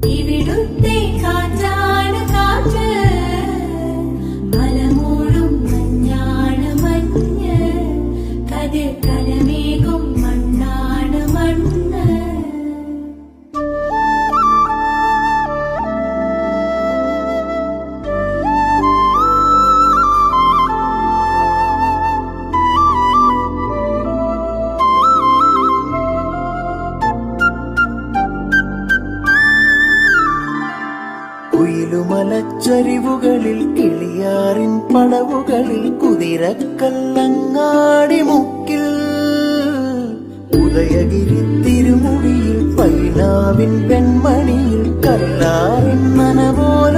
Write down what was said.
ഇവിടുത്തെ കാറ്റാണ് കാറ്റ്, മലമൂടും മഞ്ഞാണ് മഞ്ഞ്, കതിർ കലമേകും മണ്ണാണ് മണ്ണ്. കുയിലുമലച്ചരിവുകളിൽ കിളിയാറിൻ പടവുകളിൽ കുതിരക്കല്ലങ്ങാടി മുക്കിൽ ഉദയഗിരി തിരുമുടിയിൽ പൈനാവിൻ പെൺമണിയിൽ കല്ലാറിൻ നനപോല